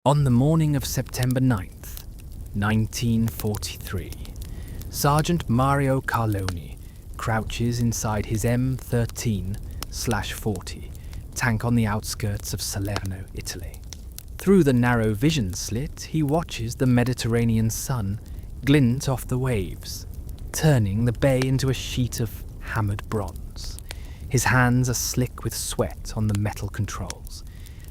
On the morning of September 9th, 1943, Sergeant Mario Carloni crouches inside his M13/40 tank on the outskirts of Salerno, Italy. Through the narrow vision slit, he watches the Mediterranean sun glint off the waves, turning the bay into a sheet of hammered bronze. His hands are slick with sweat on the metal controls.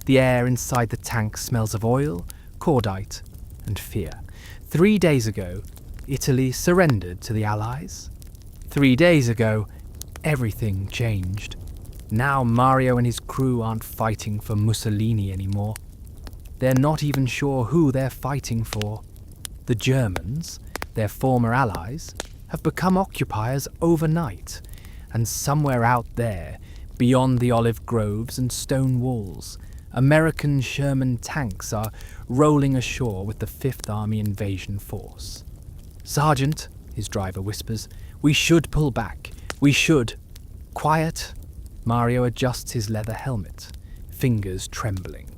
The air inside the tank smells of oil, cordite, and fear. 3 days ago, Italy surrendered to the Allies. 3 days ago, everything changed. Now Mario and his crew aren't fighting for Mussolini anymore. They're not even sure who they're fighting for. The Germans, their former allies, have become occupiers overnight, and somewhere out there, beyond the olive groves and stone walls, American Sherman tanks are rolling ashore with the Fifth Army invasion force. "Sergeant," his driver whispers, "we should pull back. We should." "Quiet." Mario adjusts his leather helmet, fingers trembling.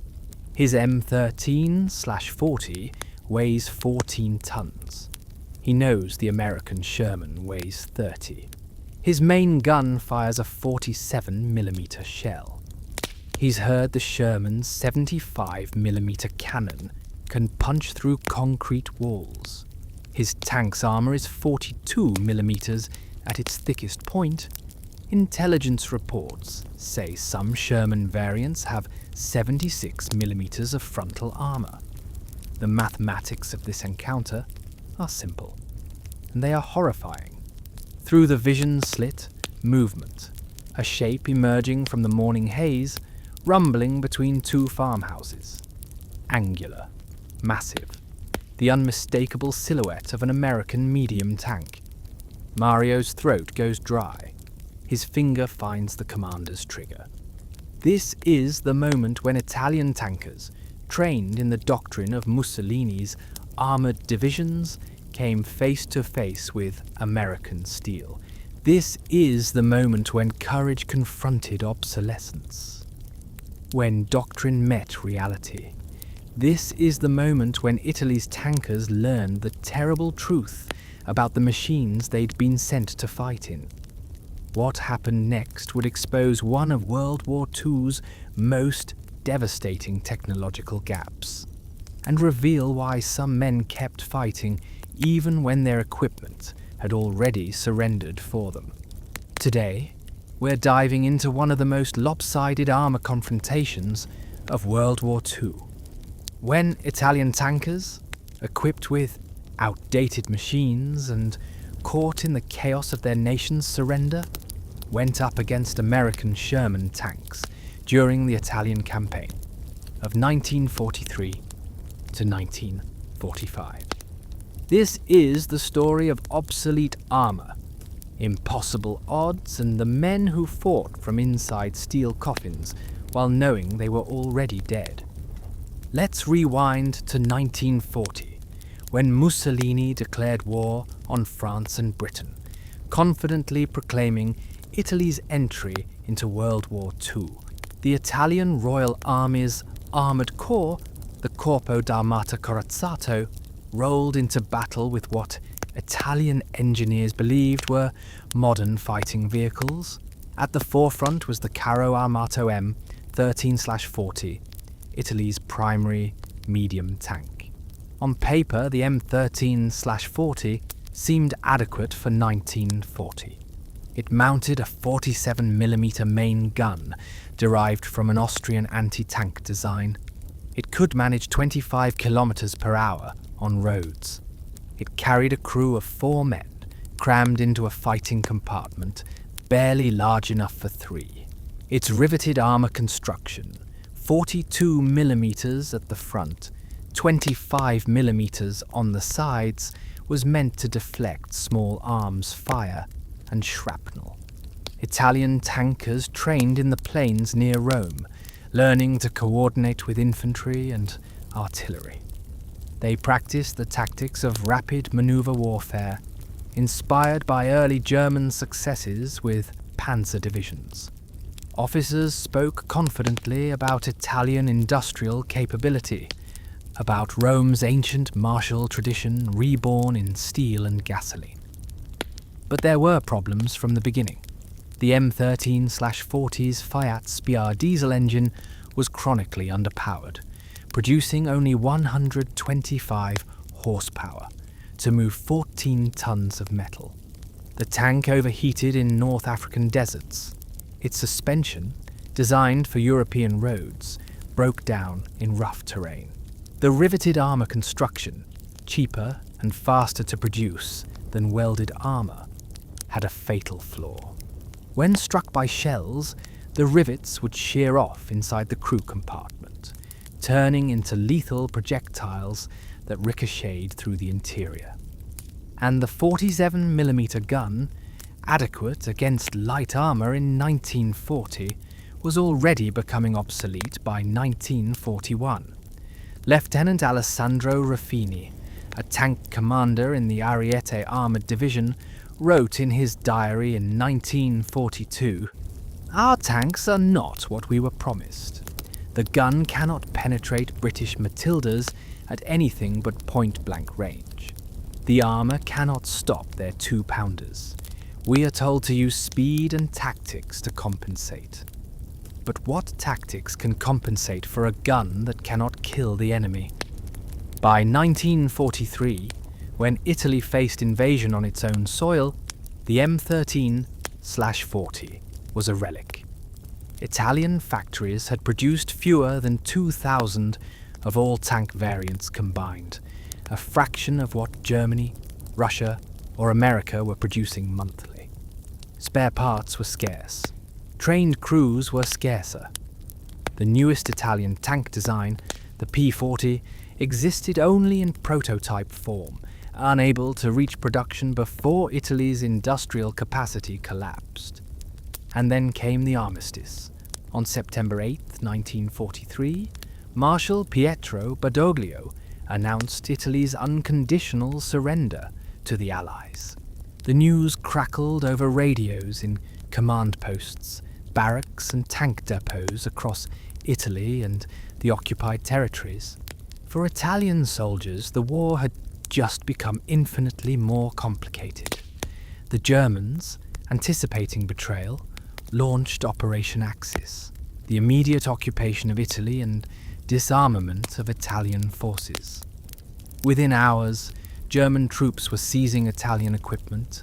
His M13/40 weighs 14 tons. He knows the American Sherman weighs 30. His main gun fires a 47mm shell. He's heard the Sherman's 75mm cannon can punch through concrete walls. His tank's armor is 42mm at its thickest point. Intelligence reports say some Sherman variants have 76mm of frontal armor. The mathematics of this encounter are simple, and they are horrifying. Through the vision slit, movement, a shape emerging from the morning haze, rumbling between two farmhouses. Angular, massive, the unmistakable silhouette of an American medium tank. Mario's throat goes dry. His finger finds the commander's trigger. This is the moment when Italian tankers, trained in the doctrine of Mussolini's armored divisions, came face to face with American steel. This is the moment when courage confronted obsolescence, when doctrine met reality. This is the moment when Italy's tankers learned the terrible truth about the machines they'd been sent to fight in. What happened next would expose one of World War II's most devastating technological gaps, and reveal why some men kept fighting even when their equipment had already surrendered for them. Today, we're diving into one of the most lopsided armor confrontations of World War II. When Italian tankers, equipped with outdated machines and caught in the chaos of their nation's surrender, went up against American Sherman tanks during the Italian campaign of 1943 to 1945. This is the story of obsolete armor, impossible odds, and the men who fought from inside steel coffins while knowing they were already dead. Let's rewind to 1940, when Mussolini declared war on France and Britain, confidently proclaiming Italy's entry into World War II. The Italian Royal Army's armoured corps, the Corpo d'Armata Corazzato, rolled into battle with what Italian engineers believed were modern fighting vehicles. At the forefront was the Carro Armato M13/40, Italy's primary medium tank. On paper, the M13/40 seemed adequate for 1940. It mounted a 47mm main gun derived from an Austrian anti-tank design. It could manage 25 kilometers per hour on roads. It carried a crew of 4 men, crammed into a fighting compartment barely large enough for 3. Its riveted armor construction, 42mm at the front, 25mm on the sides, was meant to deflect small arms fire and shrapnel. Italian tankers trained in the plains near Rome, learning to coordinate with infantry and artillery. They practiced the tactics of rapid maneuver warfare, inspired by early German successes with panzer divisions. Officers spoke confidently about Italian industrial capability, about Rome's ancient martial tradition reborn in steel and gasoline. But there were problems from the beginning. The M13/40's Fiat Spiar diesel engine was chronically underpowered, producing only 125 horsepower to move 14 tons of metal. The tank overheated in North African deserts. Its suspension, designed for European roads, broke down in rough terrain. The riveted armour construction, cheaper and faster to produce than welded armour, had a fatal flaw. When struck by shells, the rivets would shear off inside the crew compartment, turning into lethal projectiles that ricocheted through the interior. And the 47mm gun, adequate against light armour in 1940, was already becoming obsolete by 1941. Lieutenant Alessandro Ruffini, a tank commander in the Ariete Armoured Division, wrote in his diary in 1942, "Our tanks are not what we were promised. The gun cannot penetrate British Matildas at anything but point-blank range. The armour cannot stop their 2-pounders. We are told to use speed and tactics to compensate. But what tactics can compensate for a gun that cannot kill the enemy?" By 1943, when Italy faced invasion on its own soil, the M13/40 was a relic. Italian factories had produced fewer than 2,000 of all tank variants combined, a fraction of what Germany, Russia, or America were producing monthly. Spare parts were scarce. Trained crews were scarcer. The newest Italian tank design, the P40, existed only in prototype form, unable to reach production before Italy's industrial capacity collapsed. And then came the armistice. On September 8, 1943, Marshal Pietro Badoglio announced Italy's unconditional surrender to the Allies. The news crackled over radios in command posts, barracks and tank depots across Italy and the occupied territories. For Italian soldiers, the war had just become infinitely more complicated. The Germans, anticipating betrayal, launched Operation Axis, the immediate occupation of Italy and disarmament of Italian forces. Within hours, German troops were seizing Italian equipment,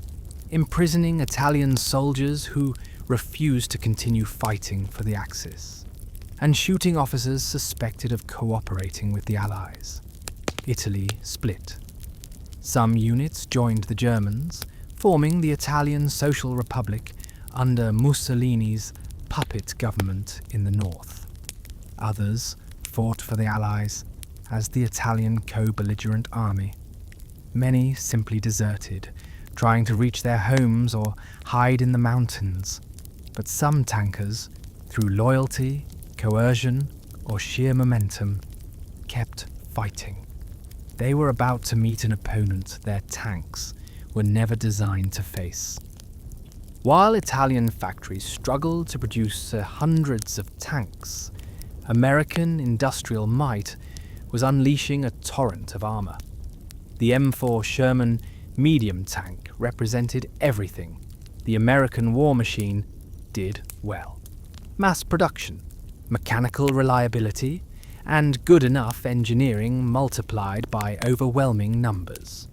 imprisoning Italian soldiers who refused to continue fighting for the Axis, and shooting officers suspected of cooperating with the Allies. Italy split. Some units joined the Germans, forming the Italian Social Republic under Mussolini's puppet government in the north. Others fought for the Allies as the Italian co-belligerent army. Many simply deserted, trying to reach their homes or hide in the mountains. But some tankers, through loyalty, coercion, or sheer momentum, kept fighting. They were about to meet an opponent their tanks were never designed to face. While Italian factories struggled to produce hundreds of tanks, American industrial might was unleashing a torrent of armour. The M4 Sherman medium tank represented everything the American war machine did well. Mass production, mechanical reliability, and good enough engineering multiplied by overwhelming numbers.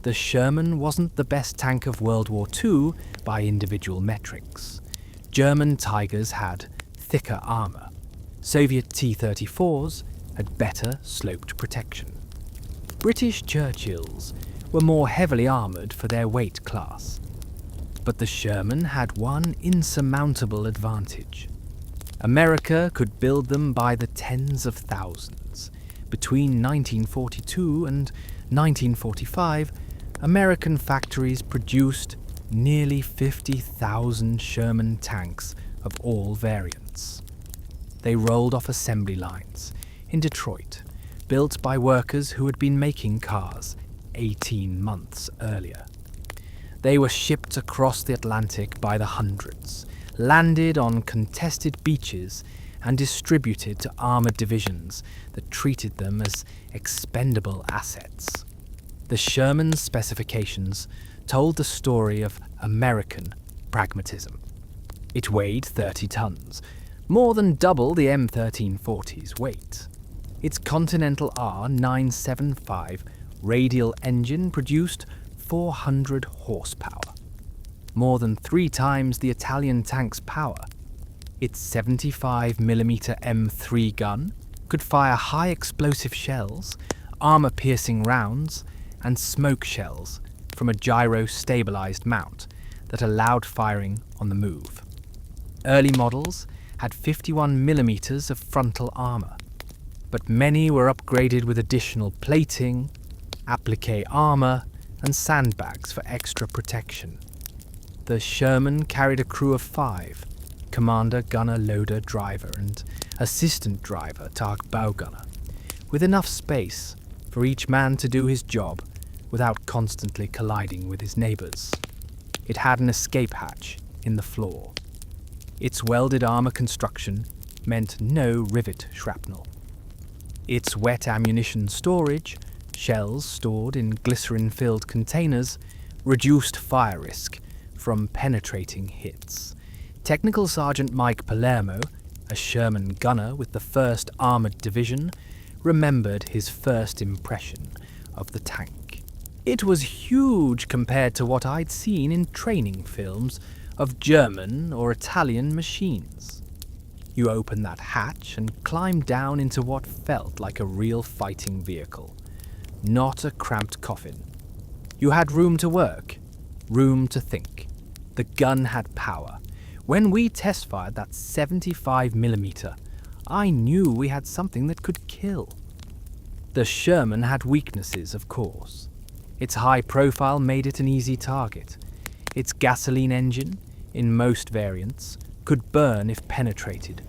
The Sherman wasn't the best tank of World War II by individual metrics. German Tigers had thicker armour. Soviet T-34s had better sloped protection. British Churchills were more heavily armoured for their weight class. But the Sherman had one insurmountable advantage. America could build them by the tens of thousands. Between 1942 and 1945, American factories produced nearly 50,000 Sherman tanks of all variants. They rolled off assembly lines in Detroit, built by workers who had been making cars 18 months earlier. They were shipped across the Atlantic by the hundreds, landed on contested beaches, and distributed to armoured divisions that treated them as expendable assets. The Sherman's specifications told the story of American pragmatism. It weighed 30 tons, more than double the M1340's weight. Its Continental R975 radial engine produced 400 horsepower, more than 3 times the Italian tank's power. Its 75mm M3 gun could fire high explosive shells, armor-piercing rounds, and smoke shells from a gyro-stabilized mount that allowed firing on the move. Early models had 51mm of frontal armor, but many were upgraded with additional plating, applique armor, and sandbags for extra protection. The Sherman carried a crew of 5, commander, gunner, loader, driver, and assistant driver, Tag Baugunner, with enough space for each man to do his job without constantly colliding with his neighbours. It had an escape hatch in the floor. Its welded armour construction meant no rivet shrapnel. Its wet ammunition storage, shells stored in glycerin-filled containers, reduced fire risk from penetrating hits. Technical Sergeant Mike Palermo, a Sherman gunner with the 1st Armoured Division, remembered his first impression of the tank. It was huge compared to what I'd seen in training films of German or Italian machines. You opened that hatch and climbed down into what felt like a real fighting vehicle, not a cramped coffin. You had room to work, room to think. The gun had power. When we test-fired that 75mm, I knew we had something that could kill. The Sherman had weaknesses, of course. Its high profile made it an easy target. Its gasoline engine, in most variants, could burn if penetrated,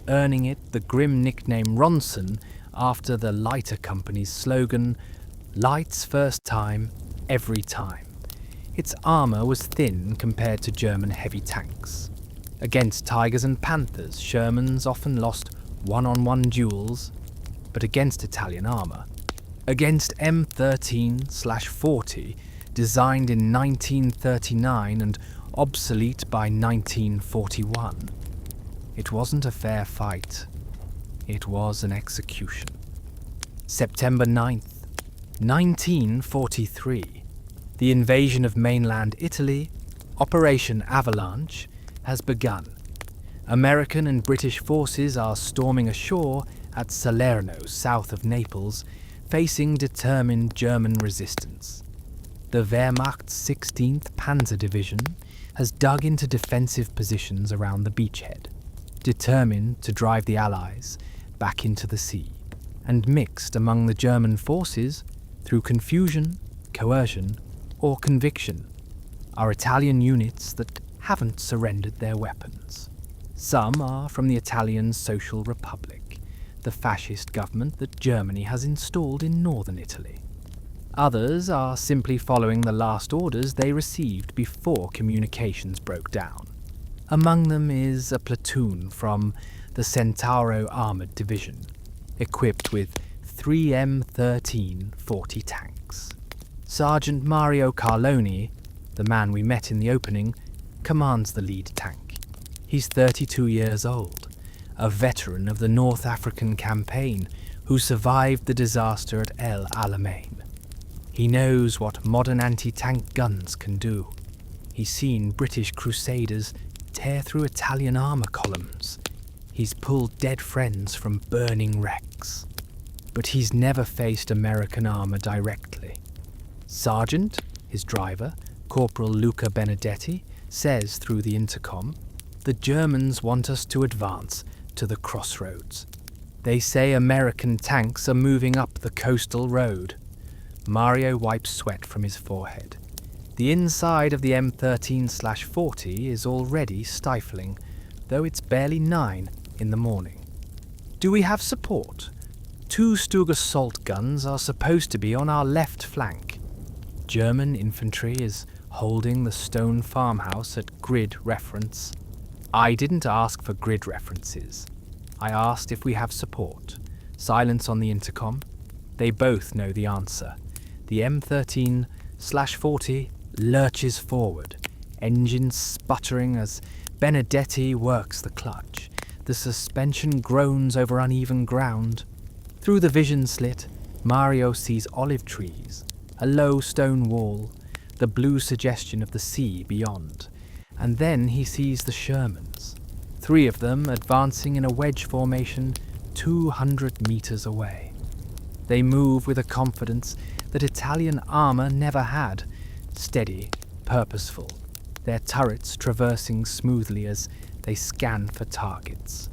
earning it the grim nickname Ronson after the lighter company's slogan, "Lights first time, every time." Its armour was thin compared to German heavy tanks. Against Tigers and Panthers, Shermans often lost one-on-one duels, but against Italian armour, against M13/40, designed in 1939 and obsolete by 1941, it wasn't a fair fight. It was an execution. September 9th, 1943. The invasion of mainland Italy, Operation Avalanche, has begun. American and British forces are storming ashore at Salerno, south of Naples, facing determined German resistance. The Wehrmacht's 16th Panzer Division has dug into defensive positions around the beachhead, determined to drive the Allies back into the sea, and mixed among the German forces through confusion, coercion, or conviction are Italian units that haven't surrendered their weapons. Some are from the Italian Social Republic, the fascist government that Germany has installed in northern Italy. Others are simply following the last orders they received before communications broke down. Among them is a platoon from the Centauro Armoured Division, equipped with 3 M1340 tanks. Sergeant Mario Carloni, the man we met in the opening, commands the lead tank. He's 32 years old, a veteran of the North African campaign who survived the disaster at El Alamein. He knows what modern anti-tank guns can do. He's seen British crusaders tear through Italian armour columns. He's pulled dead friends from burning wrecks. But he's never faced American armour directly. Sergeant, his driver, Corporal Luca Benedetti, says through the intercom, "The Germans want us to advance to the crossroads. They say American tanks are moving up the coastal road." Mario wipes sweat from his forehead. The inside of the M13/40 is already stifling, though it's barely 9 in the morning. "Do we have support? 2 Stug assault guns are supposed to be on our left flank." German infantry is holding the stone farmhouse at grid reference. I didn't ask for grid references. I asked if we have support. Silence on the intercom. They both know the answer. The M13/40 lurches forward, engine sputtering as Benedetti works the clutch. The suspension groans over uneven ground. Through the vision slit, Mario sees olive trees, a low stone wall, the blue suggestion of the sea beyond. And then he sees the Shermans, 3 of them advancing in a wedge formation 200 meters away. They move with a confidence that Italian armor never had, steady, purposeful, their turrets traversing smoothly as they scan for targets.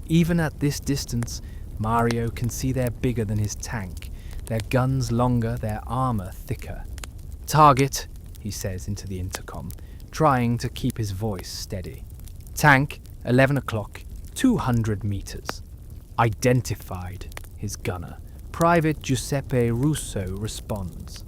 Even at this distance, Mario can see they're bigger than his tank, their guns longer, their armor thicker. "Target," he says into the intercom, trying to keep his voice steady. "Tank, 11 o'clock, 200 meters. Identified," his gunner, Private Giuseppe Russo, responds.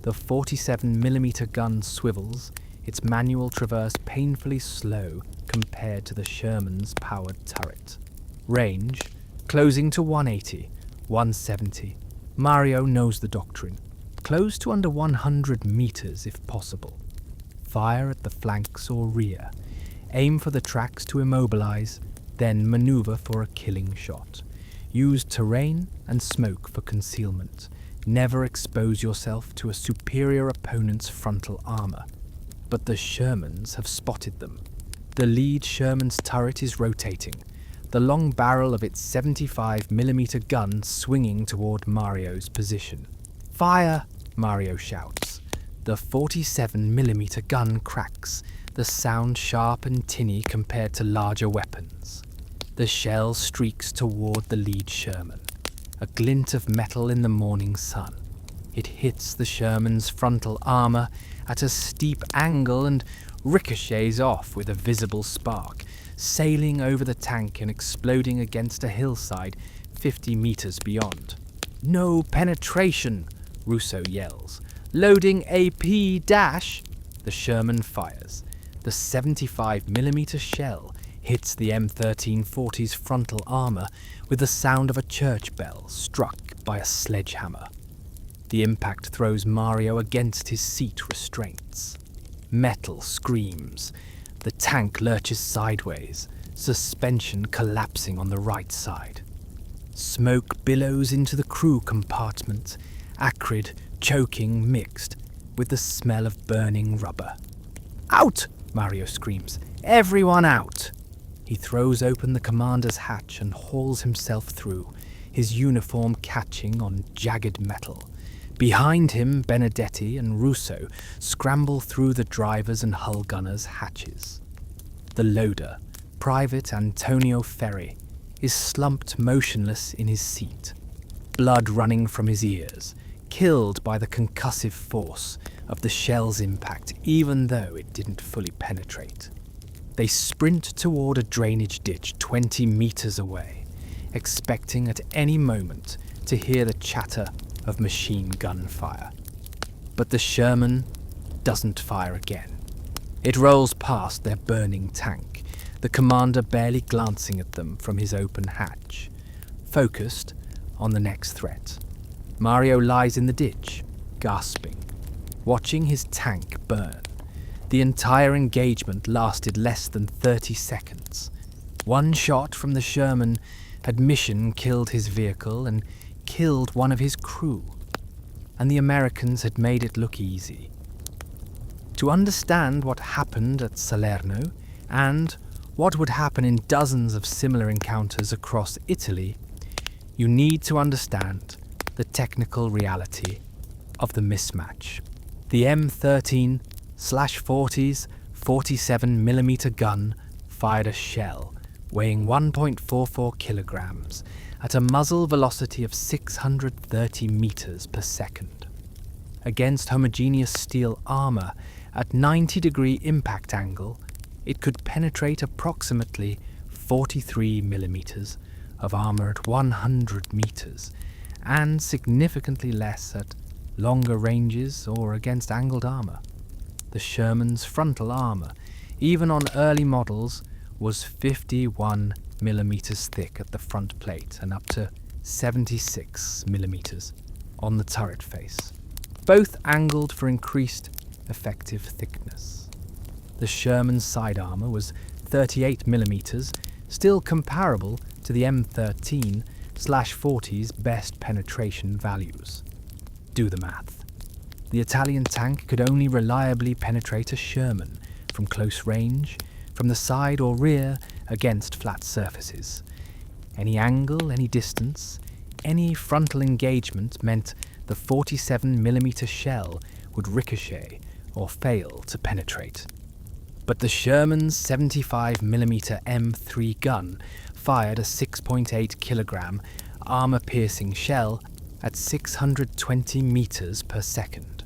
The 47mm gun swivels, its manual traverse painfully slow compared to the Sherman's powered turret. Range, closing to 180, 170. Mario knows the doctrine. Close to under 100 meters if possible. Fire at the flanks or rear. Aim for the tracks to immobilize, then maneuver for a killing shot. Use terrain and smoke for concealment. Never expose yourself to a superior opponent's frontal armor. But the Shermans have spotted them. The lead Sherman's turret is rotating, the long barrel of its 75mm gun swinging toward Mario's position. "Fire!" Mario shouts. The 47mm gun cracks, the sound sharp and tinny compared to larger weapons. The shell streaks toward the lead Sherman, a glint of metal in the morning sun. It hits the Sherman's frontal armor at a steep angle and ricochets off with a visible spark, sailing over the tank and exploding against a hillside 50 meters beyond. "No penetration!" Russo yells. "Loading AP dash!" The Sherman fires. The 75mm shell hits the M1340's frontal armor with the sound of a church bell struck by a sledgehammer. The impact throws Mario against his seat restraints. Metal screams. The tank lurches sideways, suspension collapsing on the right side. Smoke billows into the crew compartment, acrid, choking, mixed with the smell of burning rubber. "Out!" Mario screams. "Everyone out!" He throws open the commander's hatch and hauls himself through, his uniform catching on jagged metal. Behind him, Benedetti and Russo scramble through the driver's and hull gunner's hatches. The loader, Private Antonio Ferri, is slumped motionless in his seat, blood running from his ears, killed by the concussive force of the shell's impact, even though it didn't fully penetrate. They sprint toward a drainage ditch 20 meters away, expecting at any moment to hear the chatter of machine gun fire. But the Sherman doesn't fire again. It rolls past their burning tank, the commander barely glancing at them from his open hatch, focused on the next threat. Mario lies in the ditch, gasping, watching his tank burn. The entire engagement lasted less than 30 seconds. One shot from the Sherman had mission killed his vehicle and killed one of his crew, and the Americans had made it look easy. To understand what happened at Salerno, and what would happen in dozens of similar encounters across Italy, you need to understand the technical reality of the mismatch. The M13/40's 47mm gun fired a shell weighing 1.44 kilograms at a muzzle velocity of 630 meters per second. Against homogeneous steel armor at 90-degree impact angle, it could penetrate approximately 43 millimeters of armor at 100 meters, and significantly less at longer ranges or against angled armor. The Sherman's frontal armor, even on early models, was 51 millimeters thick at the front plate and up to 76 millimeters on the turret face, both angled for increased effective thickness. The Sherman's side armor was 38 millimeters, still comparable to the M13/40's best penetration values. Do the math. The Italian tank could only reliably penetrate a Sherman from close range, from the side or rear against flat surfaces. Any angle, any distance, any frontal engagement meant the 47mm shell would ricochet or fail to penetrate. But the Sherman's 75mm M3 gun fired a 6.8 kilogram armor-piercing shell at 620 meters per second.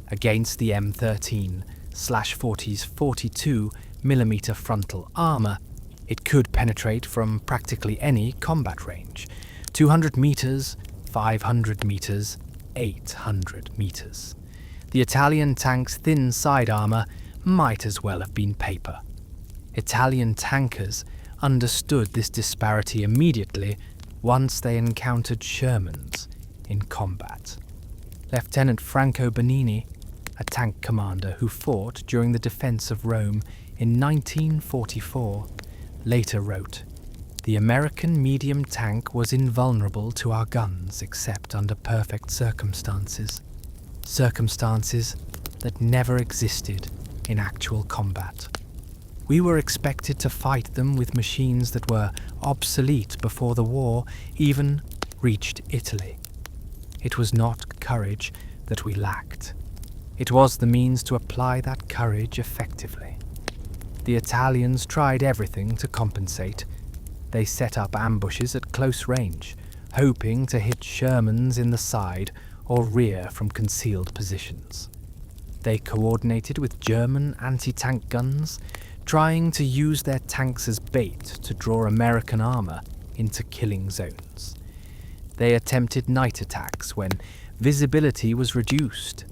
Against the M13/40's 42mm frontal armor, it could penetrate from practically any combat range: 200 meters, 500 meters, 800 meters. The Italian tank's thin side armor might as well have been paper. Italian tankers understood this disparity immediately once they encountered Shermans in combat. Lieutenant Franco Benini, a tank commander who fought during the defense of Rome in 1944, later wrote, "The American medium tank was invulnerable to our guns except under perfect circumstances. Circumstances that never existed in actual combat. We were expected to fight them with machines that were obsolete before the war even reached Italy. It was not courage that we lacked. It was the means to apply that courage effectively. The Italians tried everything to compensate. They set up ambushes at close range, hoping to hit Shermans in the side or rear from concealed positions. They coordinated with German anti-tank guns, trying to use their tanks as bait to draw American armor into killing zones. They attempted night attacks when visibility was reduced,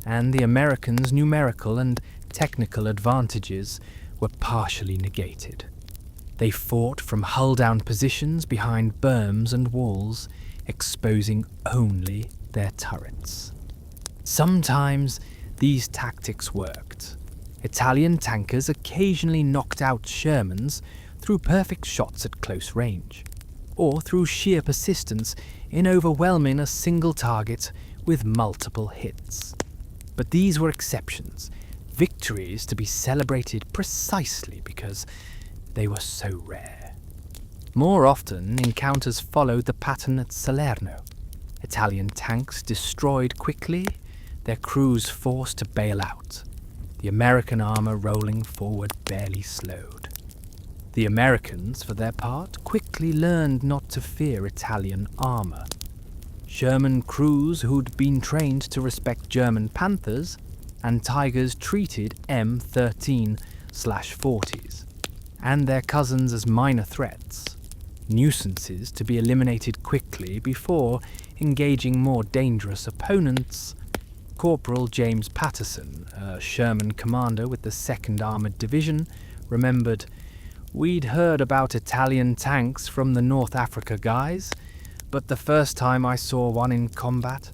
and the Americans' numerical and technical advantages were partially negated. They fought from hull-down positions behind berms and walls, exposing only their turrets. Sometimes these tactics worked. Italian tankers occasionally knocked out Shermans through perfect shots at close range, or through sheer persistence in overwhelming a single target with multiple hits. But these were exceptions, victories to be celebrated precisely because they were so rare. More often, encounters followed the pattern at Salerno. Italian tanks destroyed quickly, their crews forced to bail out, the American armor rolling forward barely slowed. The Americans, for their part, quickly learned not to fear Italian armor. Sherman crews who'd been trained to respect German Panthers and Tigers treated M13/40s and their cousins as minor threats, nuisances to be eliminated quickly before engaging more dangerous opponents. Corporal James Patterson, a Sherman commander with the 2nd Armoured Division, remembered, "We'd heard about Italian tanks from the North Africa guys, but the first time I saw one in combat,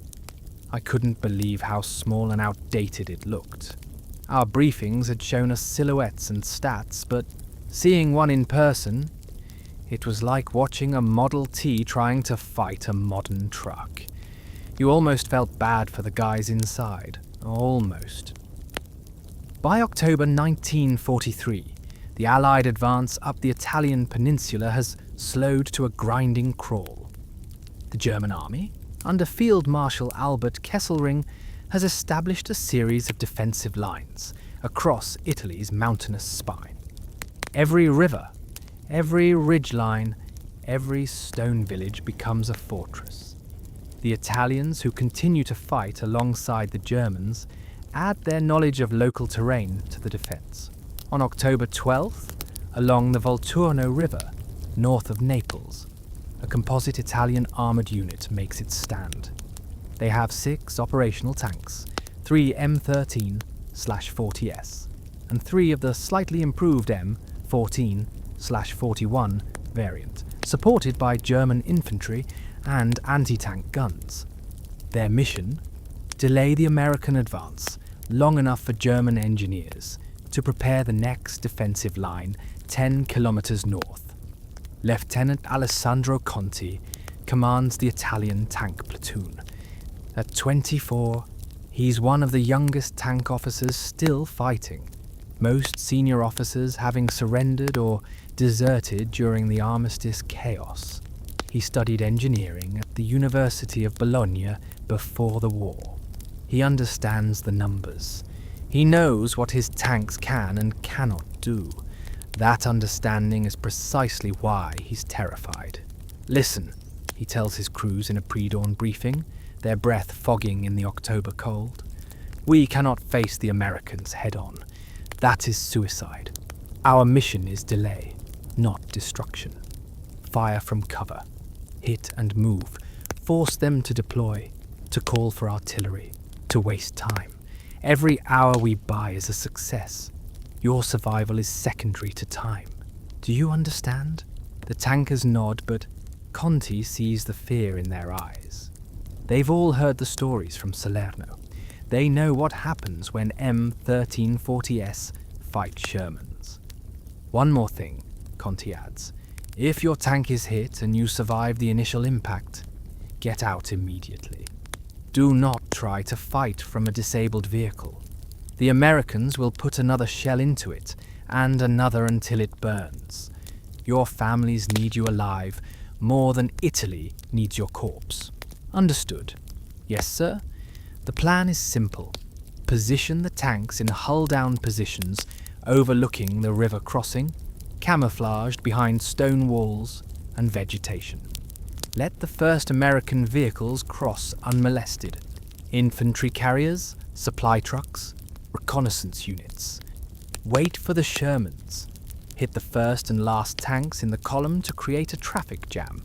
I couldn't believe how small and outdated it looked. Our briefings had shown us silhouettes and stats, but seeing one in person, it was like watching a Model T trying to fight a modern truck. You almost felt bad for the guys inside. Almost." By October 1943, the Allied advance up the Italian peninsula has slowed to a grinding crawl. The German army, under Field Marshal Albert Kesselring, has established a series of defensive lines across Italy's mountainous spine. Every river, every ridgeline, every stone village becomes a fortress. The Italians, who continue to fight alongside the Germans, add their knowledge of local terrain to the defense. On October 12th, along the Volturno River, north of Naples, a composite Italian armoured unit makes its stand. They have 6 operational tanks, 3 M13/40s, and 3 of the slightly improved M14/41 variant, supported by German infantry and anti-tank guns. Their mission? Delay the American advance long enough for German engineers to prepare the next defensive line 10 kilometers north. Lieutenant Alessandro Conti commands the Italian tank platoon. At 24, he's one of the youngest tank officers still fighting, most senior officers having surrendered or deserted during the armistice chaos. He studied engineering at the University of Bologna before the war. He understands the numbers. He knows what his tanks can and cannot do. That understanding is precisely why he's terrified. "Listen," he tells his crews in a pre-dawn briefing, their breath fogging in the October cold. "We cannot face the Americans head-on. That is suicide. Our mission is delay, not destruction. Fire from cover. Hit and move. Force them to deploy, to call for artillery, to waste time. Every hour we buy is a success. Your survival is secondary to time. Do you understand?" The tankers nod, but Conti sees the fear in their eyes. They've all heard the stories from Salerno. They know what happens when M1340S fight Shermans. "One more thing," Conti adds. "If your tank is hit and you survive the initial impact, get out immediately. Do not try to fight from a disabled vehicle. The Americans will put another shell into it, and another until it burns. Your families need you alive more than Italy needs your corpse. Understood?" "Yes, sir." The plan is simple. Position the tanks in hull-down positions overlooking the river crossing, camouflaged behind stone walls and vegetation. Let the first American vehicles cross unmolested. Infantry carriers, supply trucks, reconnaissance units. Wait for the Shermans. Hit the first and last tanks in the column to create a traffic jam.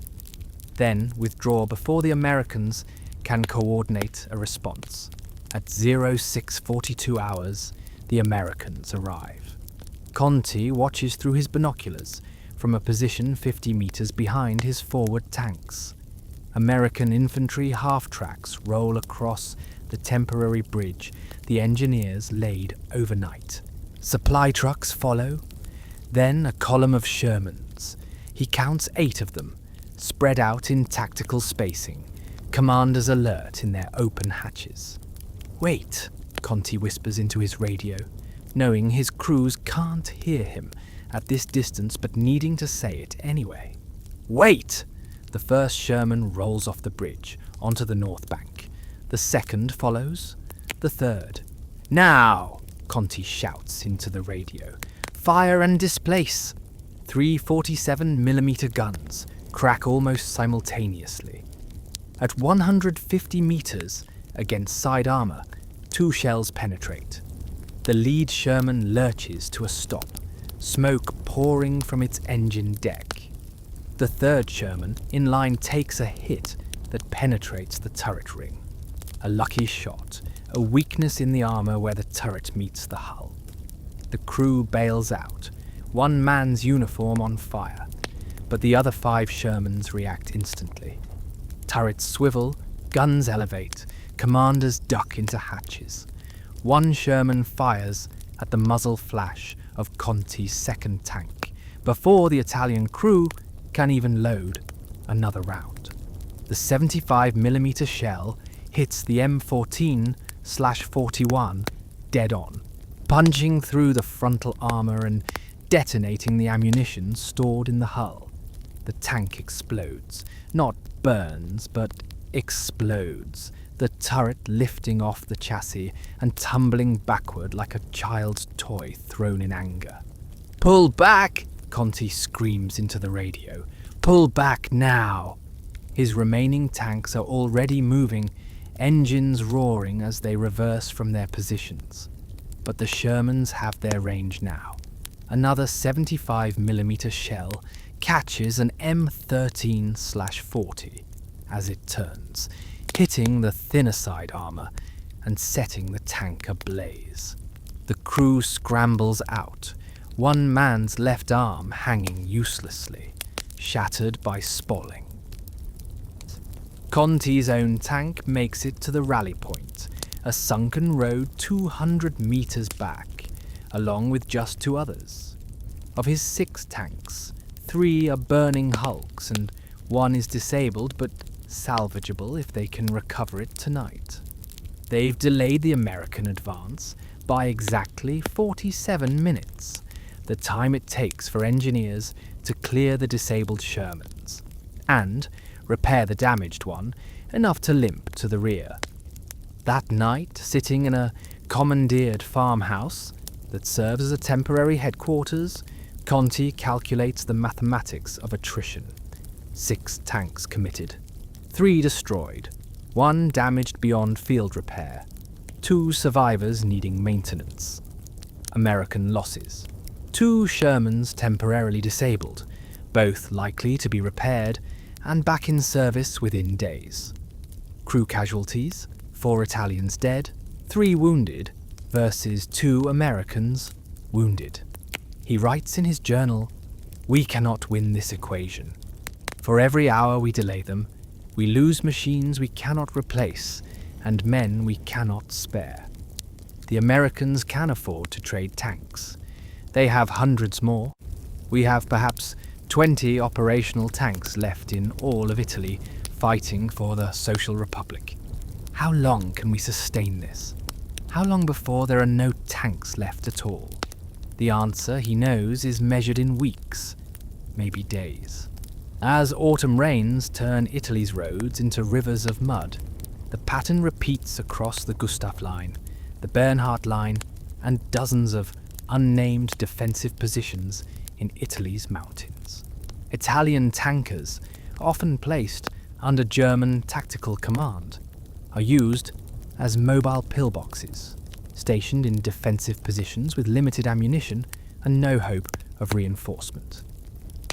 Then withdraw before the Americans can coordinate a response. At 0642 hours, the Americans arrive. Conti watches through his binoculars from a position 50 meters behind his forward tanks. American infantry half-tracks roll across the temporary bridge the engineers laid overnight. Supply trucks follow, then a column of Shermans. He counts 8 of them, spread out in tactical spacing, commanders alert in their open hatches. "Wait," Conti whispers into his radio, knowing his crews can't hear him at this distance but needing to say it anyway. "Wait!" The first Sherman rolls off the bridge onto the north bank. The second follows. The third. "Now!" Conti shouts into the radio. "Fire and displace!" 3 47mm guns crack almost simultaneously. At 150 meters against side armor, 2 shells penetrate. The lead Sherman lurches to a stop, smoke pouring from its engine deck. The third Sherman in line takes a hit that penetrates the turret ring. A lucky shot, a weakness in the armor where the turret meets the hull. The crew bails out, one man's uniform on fire, but the other 5 Shermans react instantly. Turrets swivel, guns elevate, commanders duck into hatches. One Sherman fires at the muzzle flash of Conti's second tank before the Italian crew can even load another round. The 75mm shell hits the M14/41 dead on, punching through the frontal armor and detonating the ammunition stored in the hull. The tank explodes, not burns, but explodes, the turret lifting off the chassis and tumbling backward like a child's toy thrown in anger. "Pull back!" Conti screams into the radio. "Pull back now!" His remaining tanks are already moving, engines roaring as they reverse from their positions. But the Shermans have their range now. Another 75mm shell catches an M13/40 as it turns, hitting the thinner side armor and setting the tank ablaze. The crew scrambles out, one man's left arm hanging uselessly. shattered by spalling. Conti's own tank makes it to the rally point, a sunken road 200 meters back, along with just 2 others. Of his 6 tanks, 3 are burning hulks and 1 is disabled but salvageable if they can recover it tonight. They've delayed the American advance by exactly 47 minutes, the time it takes for engineers to clear the disabled Shermans, and repair the damaged one enough to limp to the rear. That night, sitting in a commandeered farmhouse that serves as a temporary headquarters, Conti calculates the mathematics of attrition. 6 tanks committed, 3 destroyed, 1 damaged beyond field repair, 2 survivors needing maintenance. American losses: 2 Shermans temporarily disabled, both likely to be repaired and back in service within days. Crew casualties: 4 Italians dead, 3 wounded, versus 2 Americans wounded. He writes in his journal, "We cannot win this equation. For every hour we delay them, we lose machines we cannot replace and men we cannot spare. The Americans can afford to trade tanks. They have hundreds more. We have perhaps 20 operational tanks left in all of Italy fighting for the Social Republic. How long can we sustain this? How long before there are no tanks left at all?" The answer, he knows, is measured in weeks, maybe days. As autumn rains turn Italy's roads into rivers of mud, the pattern repeats across the Gustav Line, the Bernhardt Line, and dozens of unnamed defensive positions in Italy's mountains. Italian tankers, often placed under German tactical command, are used as mobile pillboxes, stationed in defensive positions with limited ammunition and no hope of reinforcement.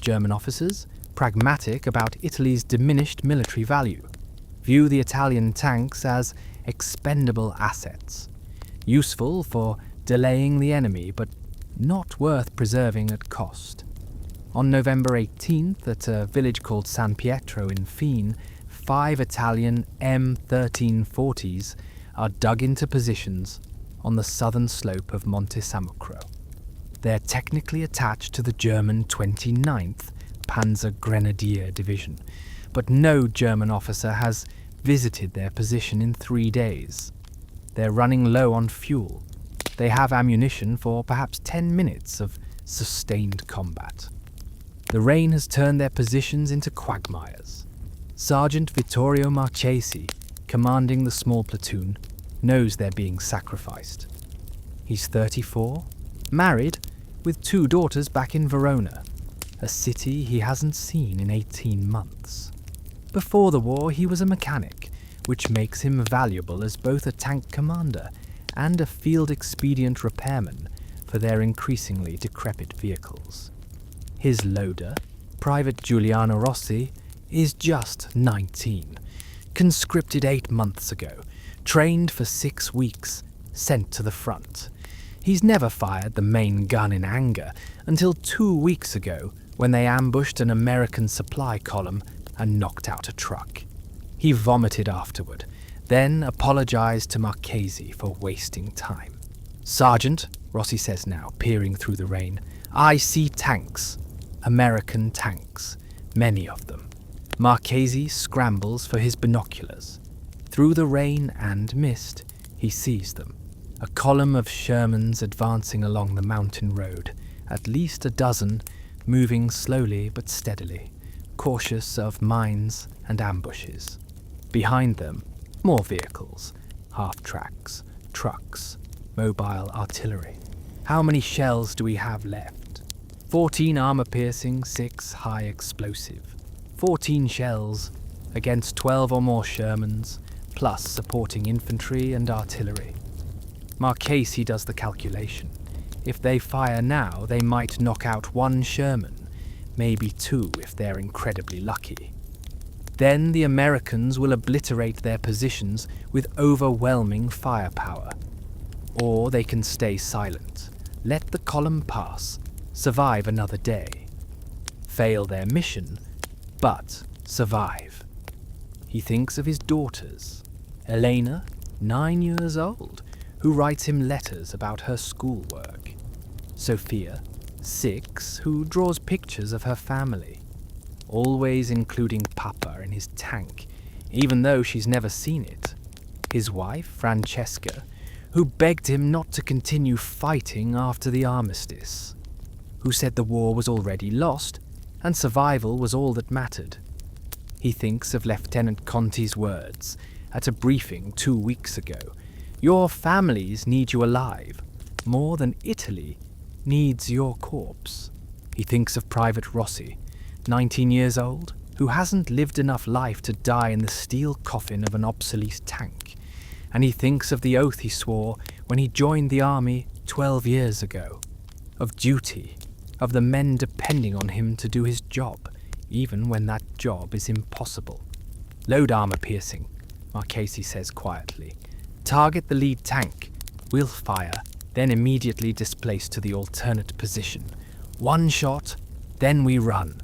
German officers, pragmatic about Italy's diminished military value, view the Italian tanks as expendable assets, useful for delaying the enemy but not worth preserving at cost. On November 18th, at a village called San Pietro in Fene, 5 Italian M1340s are dug into positions on the southern slope of Monte Sammucro. They're technically attached to the German 29th Panzer Grenadier Division, but no German officer has visited their position in 3 days. They're running low on fuel. They have ammunition for perhaps 10 minutes of sustained combat. The rain has turned their positions into quagmires. Sergeant Vittorio Marchesi, commanding the small platoon, knows they're being sacrificed. He's 34, married, with 2 daughters back in Verona, a city he hasn't seen in 18 months. Before the war, he was a mechanic, which makes him valuable as both a tank commander and a field expedient repairman for their increasingly decrepit vehicles. His loader, Private Giuliano Rossi, is just 19, conscripted 8 months ago, trained for 6 weeks, sent to the front. He's never fired the main gun in anger until 2 weeks ago when they ambushed an American supply column and knocked out a truck. He vomited afterward, then apologized to Marchesi for wasting time. "Sergeant," Rossi says now, peering through the rain, "I see tanks. American tanks. Many of them." Marchesi scrambles for his binoculars. Through the rain and mist, he sees them. A column of Shermans advancing along the mountain road, at least a dozen, moving slowly but steadily, cautious of mines and ambushes. Behind them, more vehicles, half-tracks, trucks, mobile artillery. How many shells do we have left? 14 armor-piercing, 6 high-explosive. 14 shells against 12 or more Shermans, plus supporting infantry and artillery. Marchesi does the calculation. If they fire now, they might knock out 1 Sherman, maybe 2 if they're incredibly lucky. Then the Americans will obliterate their positions with overwhelming firepower. Or they can stay silent, let the column pass, survive another day. fail their mission, but survive. He thinks of his daughters, Elena, 9 years old, who writes him letters about her schoolwork, Sophia, 6, who draws pictures of her family, always including Papa in his tank, even though she's never seen it, his wife, Francesca, who begged him not to continue fighting after the armistice, who said the war was already lost and survival was all that mattered. He thinks of Lieutenant Conti's words at a briefing 2 weeks ago. Your families need you alive, more than Italy needs your corpse. He thinks of Private Rossi, 19 years old, who hasn't lived enough life to die in the steel coffin of an obsolete tank. And he thinks of the oath he swore when he joined the army 12 years ago, of duty, of the men depending on him to do his job, even when that job is impossible. Load armor piercing, Marchese says quietly. Target the lead tank. We'll fire, then immediately displace to the alternate position. 1 shot, then we run.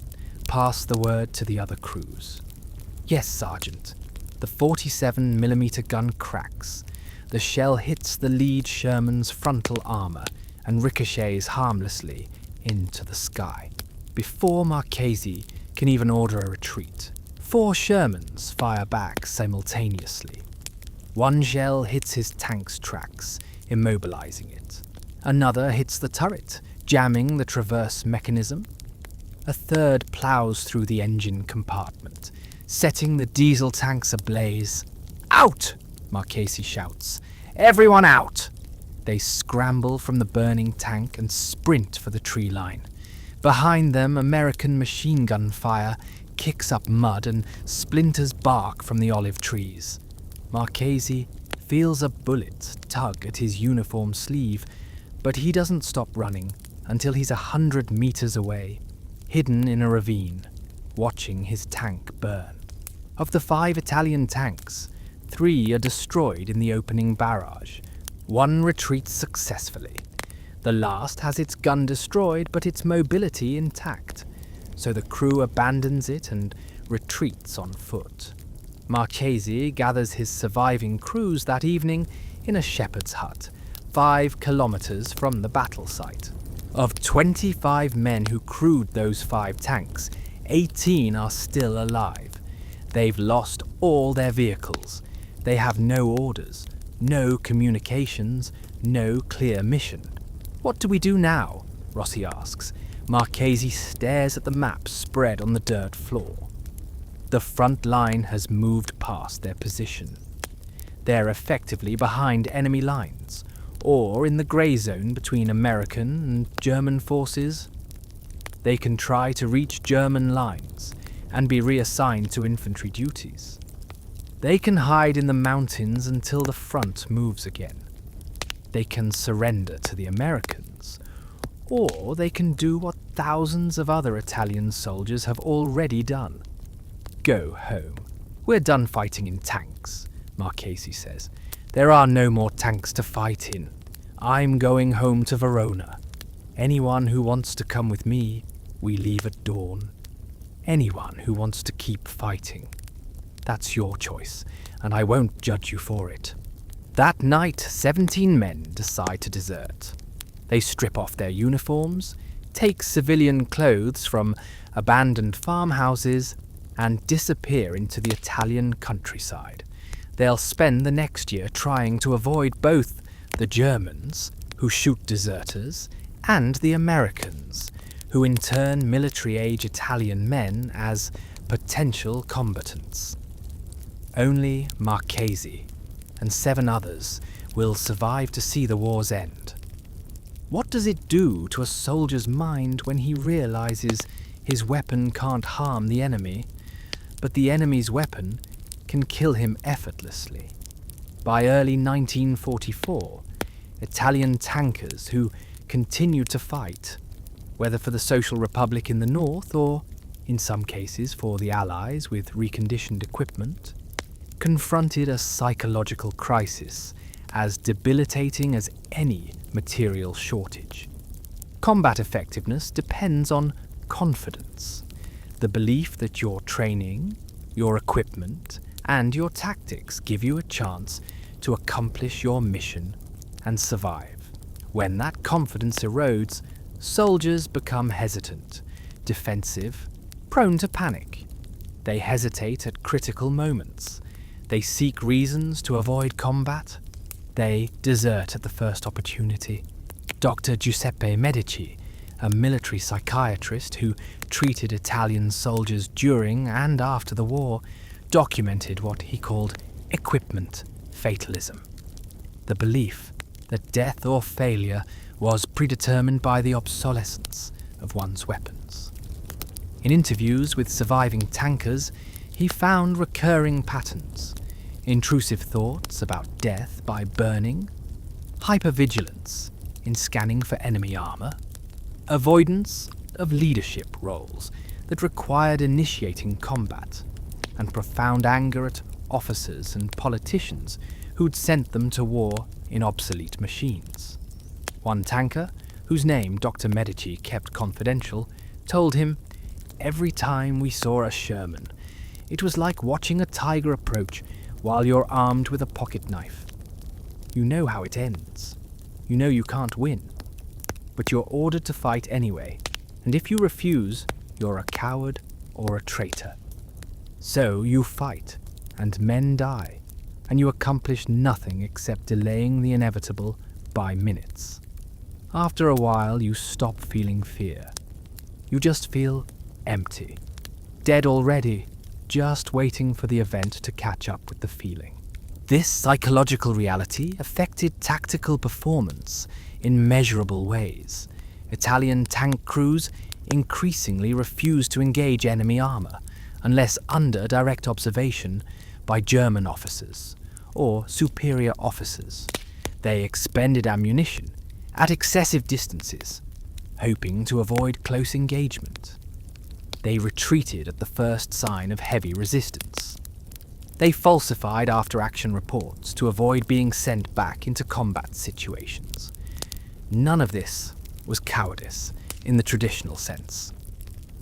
Pass the word to the other crews. Yes, Sergeant. The 47mm gun cracks. The shell hits the lead Sherman's frontal armor and ricochets harmlessly into the sky. Before Marchese can even order a retreat, 4 Shermans fire back simultaneously. 1 shell hits his tank's tracks, immobilizing it. Another hits the turret, jamming the traverse mechanism. A third plows through the engine compartment, setting the diesel tanks ablaze. Out! Marchese shouts. Everyone out! They scramble from the burning tank and sprint for the tree line. Behind them, American machine gun fire kicks up mud and splinters bark from the olive trees. Marchese feels a bullet tug at his uniform sleeve, but he doesn't stop running until he's 100 meters away, hidden in a ravine, watching his tank burn. Of the 5 Italian tanks, 3 are destroyed in the opening barrage. 1 retreats successfully. The last has its gun destroyed, but its mobility intact, so the crew abandons it and retreats on foot. Marchese gathers his surviving crews that evening in a shepherd's hut, 5 kilometers from the battle site. Of 25 men who crewed those 5 tanks, 18 are still alive. They've lost all their vehicles. They have no orders, no communications, no clear mission. What do we do now? Rossi asks. Marchese stares at the map spread on the dirt floor. The front line has moved past their position. They're effectively behind enemy lines, or in the grey zone between American and German forces. They can try to reach German lines and be reassigned to infantry duties. They can hide in the mountains until the front moves again. They can surrender to the Americans, or they can do what thousands of other Italian soldiers have already done. Go home. We're done fighting in tanks, Marchese says. There are no more tanks to fight in. I'm going home to Verona. Anyone who wants to come with me, we leave at dawn. Anyone who wants to keep fighting. That's your choice, and I won't judge you for it. That night, 17 men decide to desert. They strip off their uniforms, take civilian clothes from abandoned farmhouses, and disappear into the Italian countryside. They'll spend the next year trying to avoid both the Germans, who shoot deserters, and the Americans, who intern military-age Italian men as potential combatants. Only Marchese and 7 others will survive to see the war's end. What does it do to a soldier's mind when he realizes his weapon can't harm the enemy, but the enemy's weapon can kill him effortlessly? By early 1944, Italian tankers who continued to fight, whether for the Social Republic in the north or, in some cases, for the Allies with reconditioned equipment, confronted a psychological crisis as debilitating as any material shortage. Combat effectiveness depends on confidence. The belief that your training, your equipment, and your tactics give you a chance to accomplish your mission and survive. When that confidence erodes, soldiers become hesitant, defensive, prone to panic. They hesitate at critical moments. They seek reasons to avoid combat. They desert at the first opportunity. Dr. Giuseppe Medici, a military psychiatrist who treated Italian soldiers during and after the war, documented what he called equipment fatalism. The belief that death or failure was predetermined by the obsolescence of one's weapons. In interviews with surviving tankers, he found recurring patterns: intrusive thoughts about death by burning, hypervigilance in scanning for enemy armor, avoidance of leadership roles that required initiating combat, and profound anger at officers and politicians who'd sent them to war in obsolete machines. One tanker, whose name Dr. Medici kept confidential, told him, "Every time we saw a Sherman, it was like watching a tiger approach while you're armed with a pocket knife. You know how it ends. You know you can't win. But you're ordered to fight anyway, and if you refuse, you're a coward or a traitor. So you fight, and men die, and you accomplish nothing except delaying the inevitable by minutes. After a while, you stop feeling fear. You just feel empty, dead already, just waiting for the event to catch up with the feeling." This psychological reality affected tactical performance in measurable ways. Italian tank crews increasingly refused to engage enemy armor unless under direct observation by German officers or superior officers. They expended ammunition at excessive distances, hoping to avoid close engagement. They retreated at the first sign of heavy resistance. They falsified after-action reports to avoid being sent back into combat situations. None of this was cowardice in the traditional sense.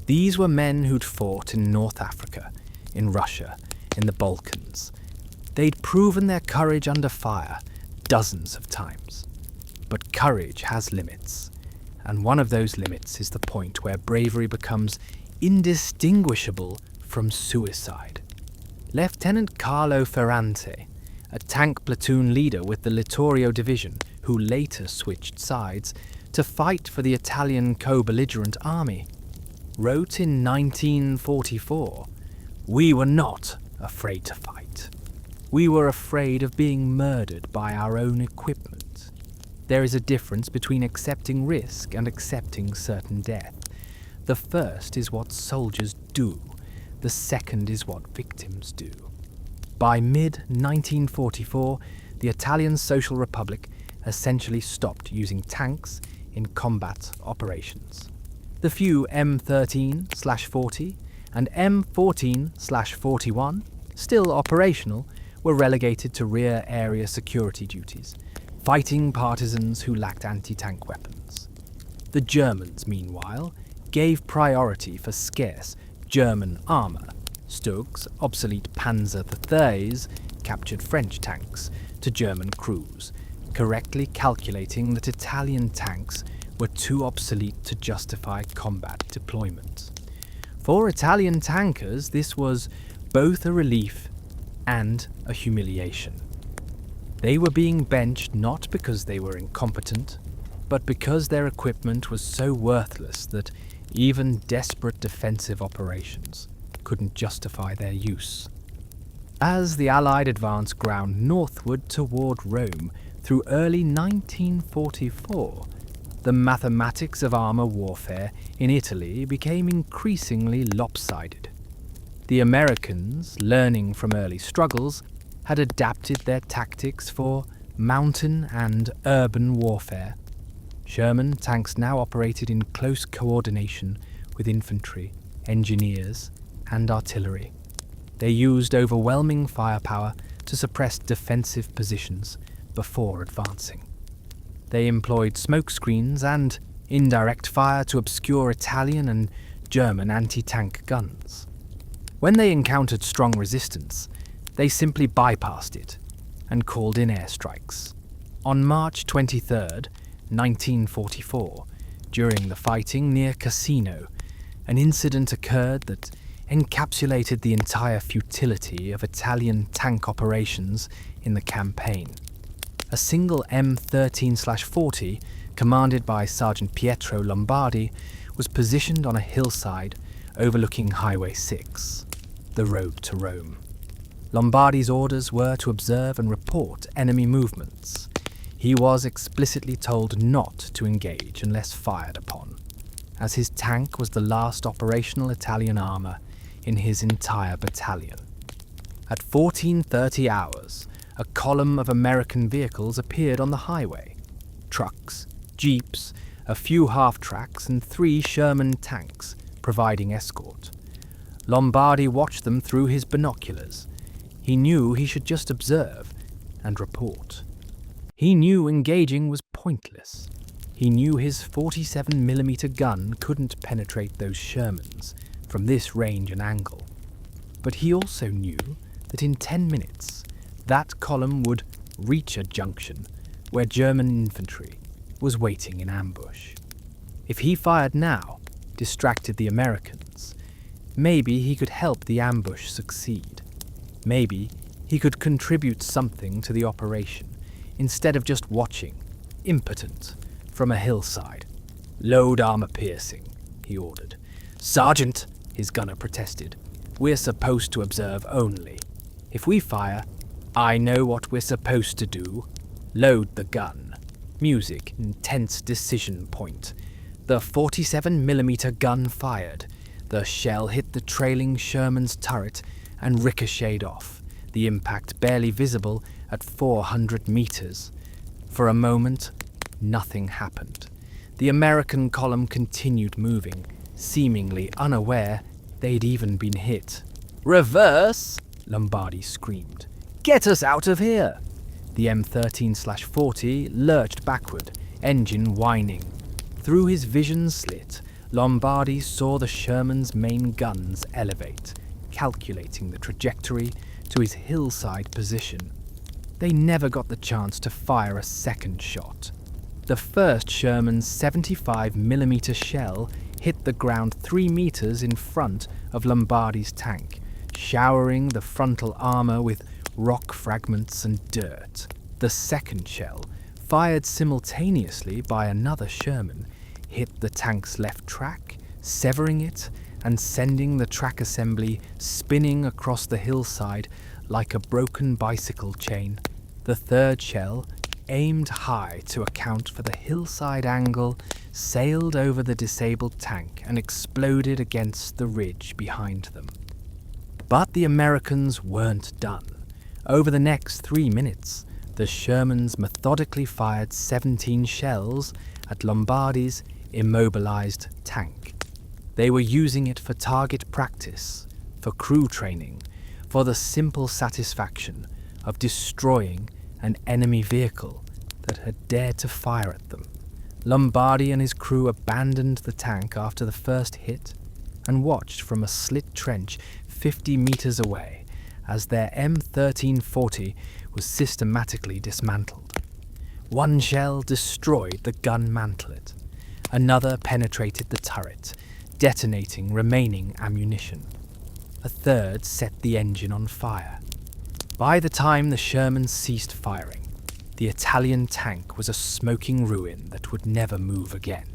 These were men who'd fought in North Africa, in Russia, in the Balkans. They'd proven their courage under fire dozens of times. But courage has limits, and one of those limits is the point where bravery becomes indistinguishable from suicide. Lieutenant Carlo Ferrante, a tank platoon leader with the Littorio Division, who later switched sides to fight for the Italian co-belligerent army, wrote in 1944, "We were not afraid to fight. We were afraid of being murdered by our own equipment. There is a difference between accepting risk and accepting certain death. The first is what soldiers do. The second is what victims do." By mid-1944, the Italian Social Republic essentially stopped using tanks in combat operations. The few M13/40 and M14/41, still operational, were relegated to rear area security duties, fighting partisans who lacked anti-tank weapons. The Germans, meanwhile, gave priority for scarce German armour. Stug's obsolete Panzer III's captured French tanks to German crews, correctly calculating that Italian tanks were too obsolete to justify combat deployment. For Italian tankers, this was both a relief and a humiliation. They were being benched not because they were incompetent, but because their equipment was so worthless that even desperate defensive operations couldn't justify their use. As the Allied advance ground northward toward Rome through early 1944, the mathematics of armor warfare in Italy became increasingly lopsided. The Americans, learning from early struggles, had adapted their tactics for mountain and urban warfare. Sherman tanks now operated in close coordination with infantry, engineers, and artillery. They used overwhelming firepower to suppress defensive positions before advancing. They employed smoke screens and indirect fire to obscure Italian and German anti-tank guns. When they encountered strong resistance, they simply bypassed it and called in airstrikes. On March 23, 1944, during the fighting near Cassino, an incident occurred that encapsulated the entire futility of Italian tank operations in the campaign. A single M13/40, commanded by Sergeant Pietro Lombardi, was positioned on a hillside overlooking Highway 6, the road to Rome. Lombardi's orders were to observe and report enemy movements. He was explicitly told not to engage unless fired upon, as his tank was the last operational Italian armour in his entire battalion. At 14:30 hours, a column of American vehicles appeared on the highway. Trucks, jeeps, a few half-tracks and 3 Sherman tanks providing escort. Lombardi watched them through his binoculars. He knew he should just observe and report. He knew engaging was pointless. He knew his 47mm gun couldn't penetrate those Shermans from this range and angle. But he also knew that in 10 minutes, that column would reach a junction where German infantry was waiting in ambush. If he fired now, distracted the Americans, maybe he could help the ambush succeed. Maybe he could contribute something to the operation instead of just watching, impotent, from a hillside. "Load armor-piercing," he ordered. "Sergeant," his gunner protested, "we're supposed to observe only. If we fire, I know what we're supposed to do. Load the gun." Music, intense decision point. The 47mm gun fired. The shell hit the trailing Sherman's turret and ricocheted off, the impact barely visible at 400 meters. For a moment, nothing happened. The American column continued moving, seemingly unaware they'd even been hit. "Reverse!" Lombardi screamed. "Get us out of here!" The M13/40 lurched backward, engine whining. Through his vision slit, Lombardi saw the Sherman's main guns elevate, calculating the trajectory to his hillside position. They never got the chance to fire a second shot. The first Sherman's 75mm shell hit the ground 3 meters in front of Lombardi's tank, showering the frontal armor with rock fragments and dirt. The second shell, fired simultaneously by another Sherman, hit the tank's left track, severing it and sending the track assembly spinning across the hillside like a broken bicycle chain. The third shell, aimed high to account for the hillside angle, sailed over the disabled tank and exploded against the ridge behind them. But the Americans weren't done. Over the next 3 minutes, the Shermans methodically fired 17 shells at Lombardi's immobilized tank. They were using it for target practice, for crew training, for the simple satisfaction of destroying an enemy vehicle that had dared to fire at them. Lombardi and his crew abandoned the tank after the first hit and watched from a slit trench 50 meters away as their M1340 was systematically dismantled. One shell destroyed the gun mantlet. Another penetrated the turret, detonating remaining ammunition. A third set the engine on fire. By the time the Shermans ceased firing, the Italian tank was a smoking ruin that would never move again.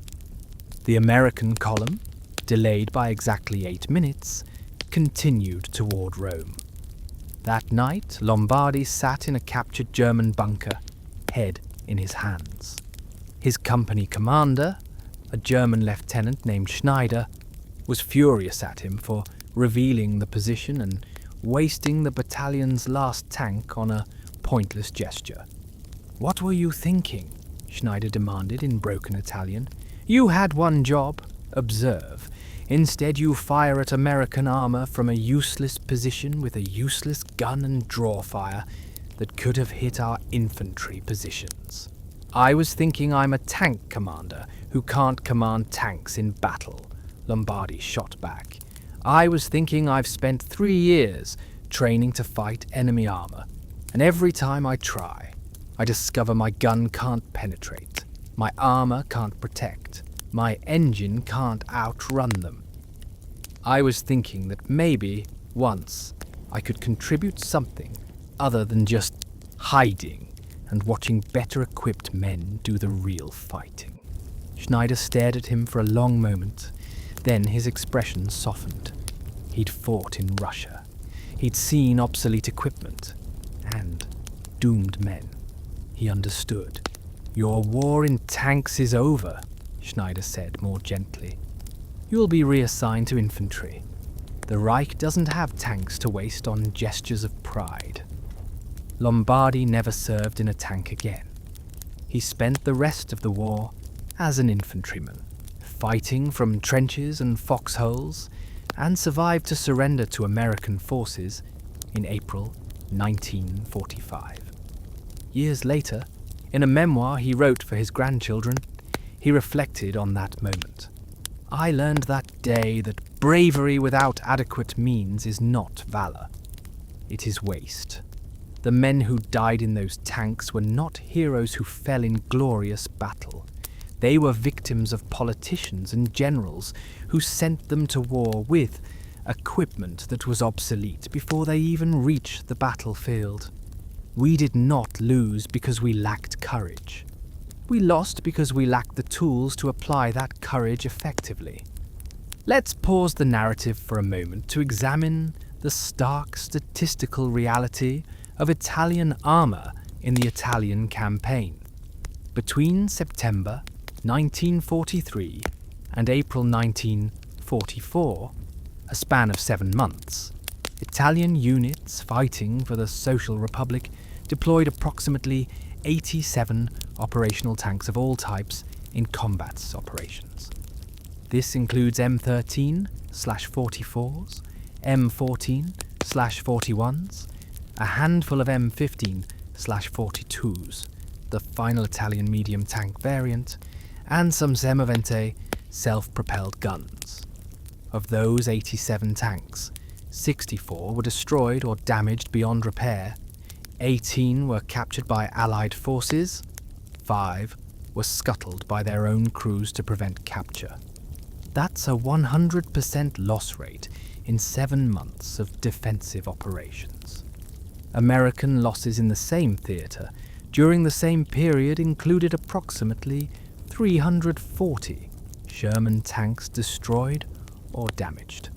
The American column, delayed by exactly 8 minutes, continued toward Rome. That night, Lombardi sat in a captured German bunker, head in his hands. His company commander, a German lieutenant named Schneider, was furious at him for revealing the position and wasting the battalion's last tank on a pointless gesture. "What were you thinking?" Schneider demanded in broken Italian. "You had one job, observe. Instead you fire at American armor from a useless position with a useless gun and draw fire that could have hit our infantry positions. I was thinking I'm a tank commander who can't command tanks in battle," Lombardi shot back. "I was thinking I've spent 3 years training to fight enemy armor, and every time I try, I discover my gun can't penetrate, my armor can't protect, my engine can't outrun them. I was thinking that maybe, once, I could contribute something other than just hiding and watching better equipped men do the real fighting." Schneider stared at him for a long moment, then his expression softened. He'd fought in Russia. He'd seen obsolete equipment and doomed men. He understood. "Your war in tanks is over," Schneider said more gently. "You'll be reassigned to infantry. The Reich doesn't have tanks to waste on gestures of pride." Lombardi never served in a tank again. He spent the rest of the war as an infantryman, fighting from trenches and foxholes, and survived to surrender to American forces in April 1945. Years later, in a memoir he wrote for his grandchildren, he reflected on that moment. "I learned that day that bravery without adequate means is not valor. It is waste. The men who died in those tanks were not heroes who fell in glorious battle. They were victims of politicians and generals who sent them to war with equipment that was obsolete before they even reached the battlefield. We did not lose because we lacked courage. We lost because we lacked the tools to apply that courage effectively." Let's pause the narrative for a moment to examine the stark statistical reality of Italian armor in the Italian campaign. Between September 1943 and April 1944, a span of 7 months, Italian units fighting for the Social Republic deployed approximately 87 operational tanks of all types in combat operations. This includes M13/44s, M14/41s, a handful of M15/42s, the final Italian medium tank variant, and some Semovente self-propelled guns. Of those 87 tanks, 64 were destroyed or damaged beyond repair, 18 were captured by Allied forces, 5 were scuttled by their own crews to prevent capture. That's a 100% loss rate in 7 months of defensive operations. American losses in the same theatre during the same period included approximately 340 Sherman tanks destroyed or damaged.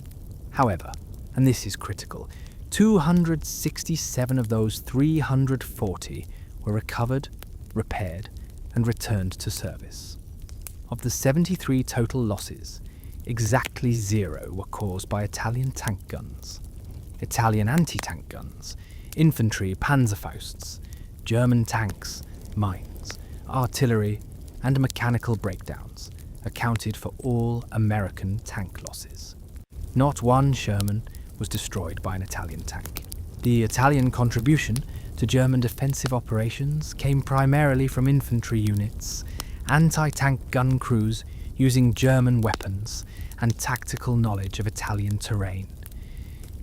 However, and this is critical, 267 of those 340 were recovered, repaired, and returned to service. Of the 73 total losses, exactly 0 were caused by Italian tank guns, Italian anti-tank guns, infantry Panzerfausts, German tanks, mines, artillery, and mechanical breakdowns accounted for all American tank losses. Not one Sherman was destroyed by an Italian tank. The Italian contribution to German defensive operations came primarily from infantry units, anti-tank gun crews using German weapons, and tactical knowledge of Italian terrain.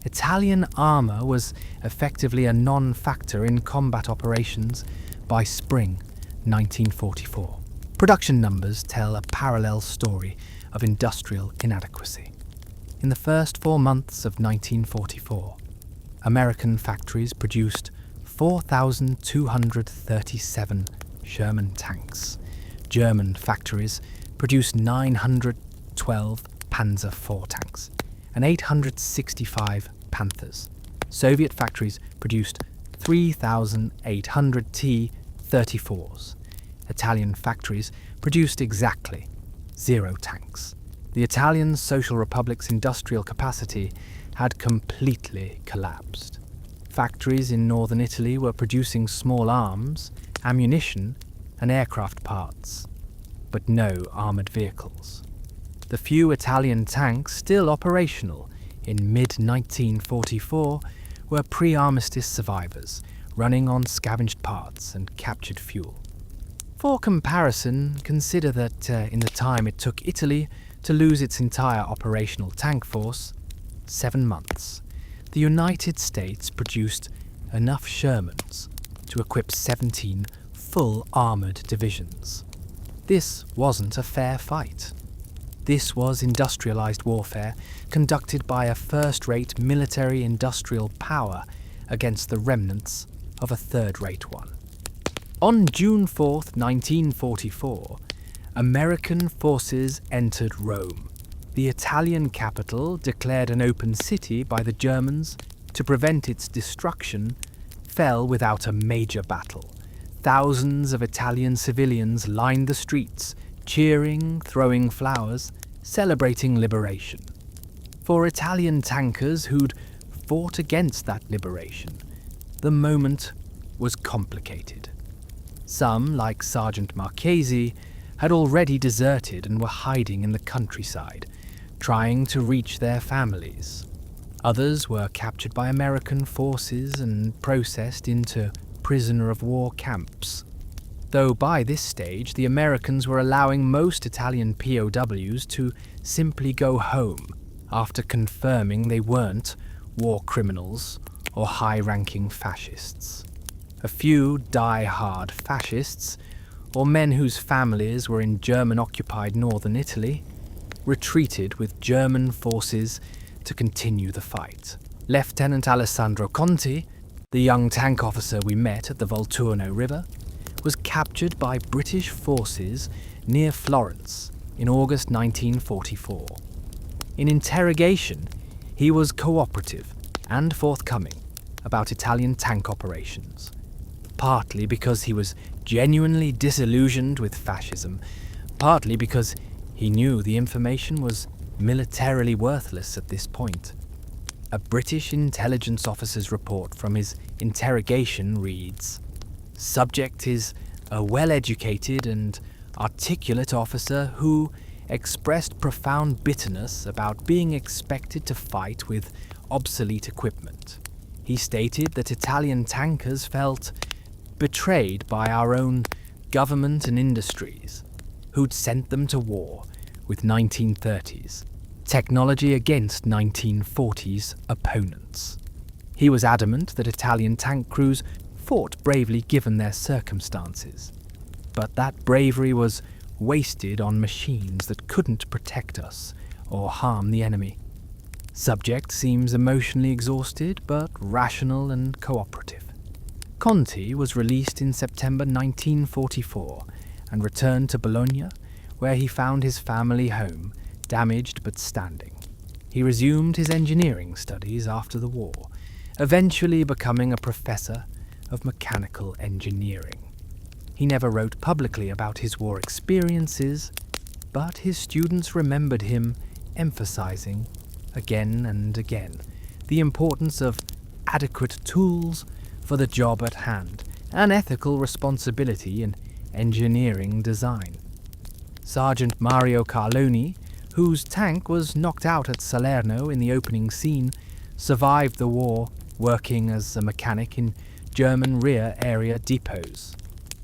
Italian armour was effectively a non-factor in combat operations by spring 1944. Production numbers tell a parallel story of industrial inadequacy. In the first 4 months of 1944, American factories produced 4,237 Sherman tanks. German factories produced 912 Panzer IV tanks and 865 Panthers. Soviet factories produced 3,800 T-34s. Italian factories produced exactly 0 tanks. The Italian Social Republic's industrial capacity had completely collapsed. Factories in northern Italy were producing small arms, ammunition, and aircraft parts, but no armoured vehicles. The few Italian tanks still operational in mid-1944 were pre-armistice survivors running on scavenged parts and captured fuel. For comparison, consider that in the time it took Italy to lose its entire operational tank force, 7 months, the United States produced enough Shermans to equip 17 full armoured divisions. This wasn't a fair fight. This was industrialised warfare conducted by a first-rate military-industrial power against the remnants of a third-rate one. On June 4th, 1944, American forces entered Rome. The Italian capital, declared an open city by the Germans to prevent its destruction, fell without a major battle. Thousands of Italian civilians lined the streets, cheering, throwing flowers, celebrating liberation. For Italian tankers who'd fought against that liberation, the moment was complicated. Some, like Sergeant Marchesi, had already deserted and were hiding in the countryside, trying to reach their families. Others were captured by American forces and processed into prisoner-of-war camps. Though by this stage the Americans were allowing most Italian POWs to simply go home after confirming they weren't war criminals or high-ranking fascists. A few die-hard fascists, or men whose families were in German-occupied northern Italy, retreated with German forces to continue the fight. Lieutenant Alessandro Conti, the young tank officer we met at the Volturno River, was captured by British forces near Florence in August 1944. In interrogation, he was cooperative and forthcoming about Italian tank operations, partly because he was genuinely disillusioned with fascism, partly because he knew the information was militarily worthless at this point. A British intelligence officer's report from his interrogation reads, "Subject is a well-educated and articulate officer who expressed profound bitterness about being expected to fight with obsolete equipment. He stated that Italian tankers felt betrayed by our own government and industries, who'd sent them to war with 1930s technology against 1940s opponents. He was adamant that Italian tank crews fought bravely given their circumstances, but that bravery was wasted on machines that couldn't protect us or harm the enemy. Subject seems emotionally exhausted but rational and cooperative." Conti was released in September 1944 and returned to Bologna, where he found his family home damaged but standing. He resumed his engineering studies after the war, eventually becoming a professor of mechanical engineering. He never wrote publicly about his war experiences, but his students remembered him emphasizing, again and again, the importance of adequate tools for the job at hand and ethical responsibility in engineering design. Sergeant Mario Carloni, whose tank was knocked out at Salerno in the opening scene, survived the war working as a mechanic in German rear area depots.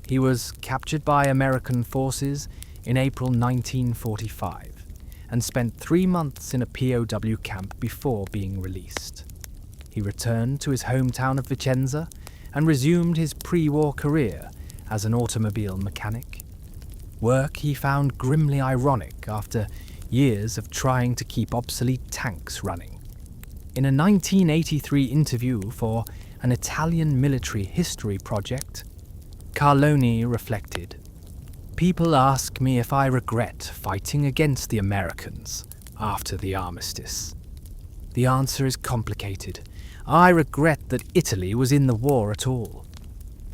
He was captured by American forces in April 1945 and spent 3 months in a POW camp before being released. He returned to his hometown of Vicenza and resumed his pre-war career as an automobile mechanic. Work he found grimly ironic after years of trying to keep obsolete tanks running. In a 1983 interview for an Italian military history project, Carloni reflected, "People ask me if I regret fighting against the Americans after the armistice. The answer is complicated. I regret that Italy was in the war at all.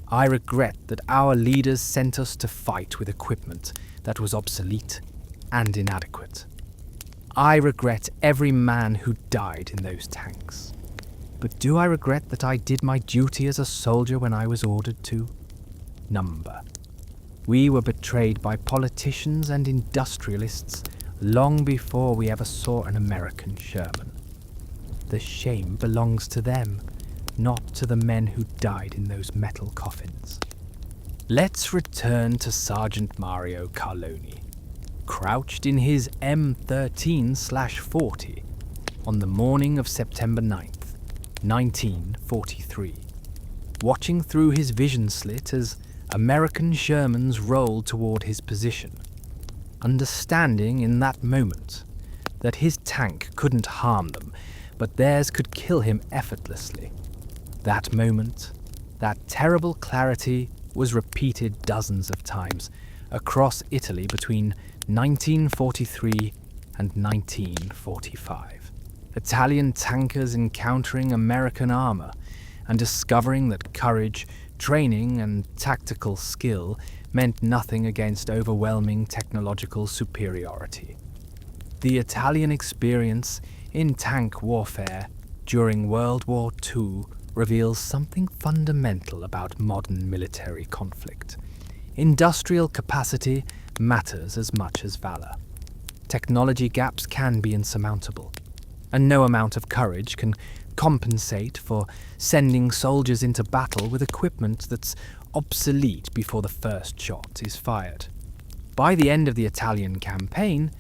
I regret that our leaders sent us to fight with equipment that was obsolete and inadequate. I regret every man who died in those tanks. But do I regret that I did my duty as a soldier when I was ordered to? Number. We were betrayed by politicians and industrialists long before we ever saw an American Sherman. The shame belongs to them, not to the men who died in those metal coffins." Let's return to Sergeant Mario Carloni. crouched in his M13/40 on the morning of September 9th, 1943, watching through his vision slit as American Shermans rolled toward his position, understanding in that moment that his tank couldn't harm them, but theirs could kill him effortlessly. That moment, that terrible clarity, was repeated dozens of times across Italy between 1943 and 1945. Italian tankers encountering American armor and discovering that courage, training, and tactical skill meant nothing against overwhelming technological superiority. The Italian experience in tank warfare during World War II reveals something fundamental about modern military conflict. Industrial capacity matters as much as valor. Technology gaps can be insurmountable, and no amount of courage can compensate for sending soldiers into battle with equipment that's obsolete before the first shot is fired. By the end of the Italian campaign,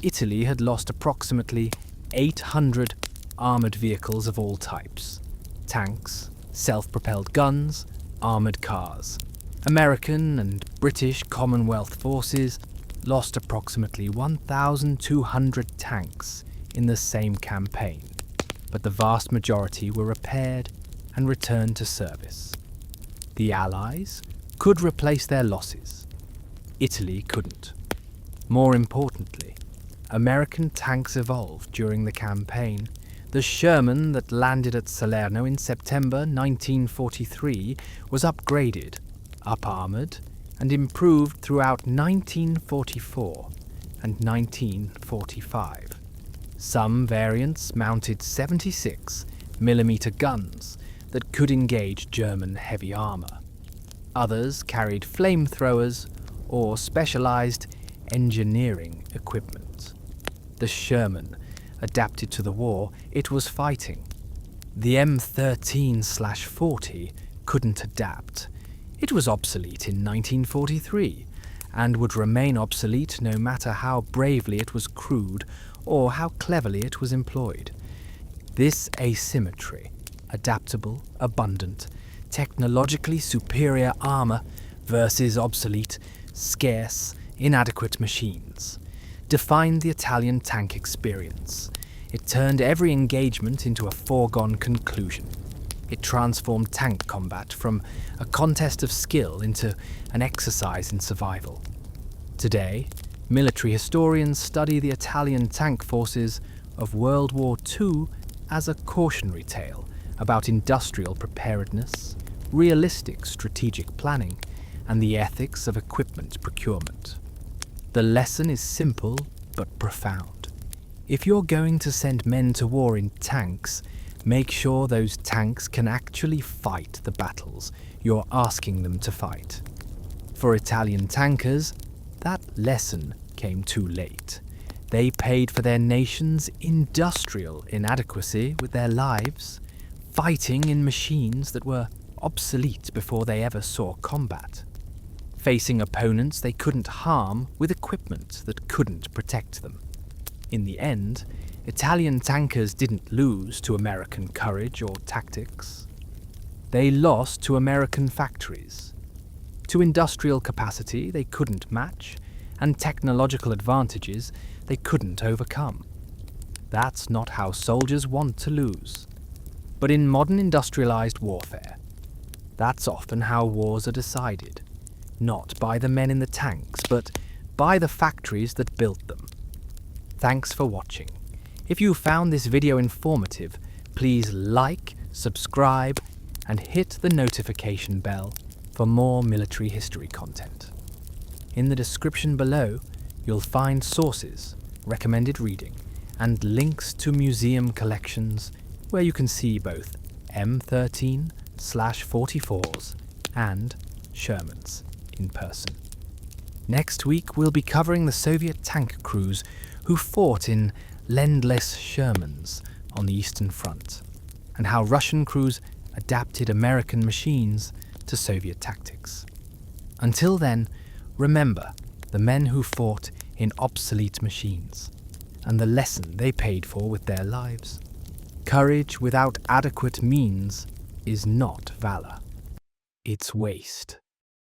Italy had lost approximately 800 armoured vehicles of all types: tanks, self-propelled guns, armoured cars. American and British Commonwealth forces lost approximately 1,200 tanks in the same campaign, but the vast majority were repaired and returned to service. The Allies could replace their losses. Italy couldn't. More importantly, American tanks evolved during the campaign. The Sherman that landed at Salerno in September 1943 was upgraded, up-armoured, and improved throughout 1944 and 1945. Some variants mounted 76mm guns that could engage German heavy armour. Others carried flamethrowers or specialised engineering equipment. The Sherman adapted to the war it was fighting. The M13/40 couldn't adapt. It was obsolete in 1943 and would remain obsolete no matter how bravely it was crewed or how cleverly it was employed. This asymmetry, adaptable, abundant, technologically superior armour versus obsolete, scarce, inadequate machines, defined the Italian tank experience. It turned every engagement into a foregone conclusion. It transformed tank combat from a contest of skill into an exercise in survival. Today, military historians study the Italian tank forces of World War II as a cautionary tale about industrial preparedness, realistic strategic planning, and the ethics of equipment procurement. The lesson is simple but profound. If you're going to send men to war in tanks, make sure those tanks can actually fight the battles you're asking them to fight. For Italian tankers, that lesson came too late. They paid for their nation's industrial inadequacy with their lives, fighting in machines that were obsolete before they ever saw combat, facing opponents they couldn't harm with equipment that couldn't protect them. In the end, Italian tankers didn't lose to American courage or tactics. They lost to American factories, to industrial capacity they couldn't match, and technological advantages they couldn't overcome. That's not how soldiers want to lose. But in modern industrialized warfare, that's often how wars are decided, not by the men in the tanks, but by the factories that built them. Thanks for watching. If you found this video informative, please like, subscribe, and hit the notification bell for more military history content. In the description below, you'll find sources, recommended reading, and links to museum collections where you can see both M13/44s and Shermans in person. Next week, we'll be covering the Soviet tank crews who fought in Lend-Lease Shermans on the Eastern Front, and how Russian crews adapted American machines to Soviet tactics. Until then, remember, the men who fought in obsolete machines, and the lesson they paid for with their lives. Courage without adequate means is not valor. It's waste.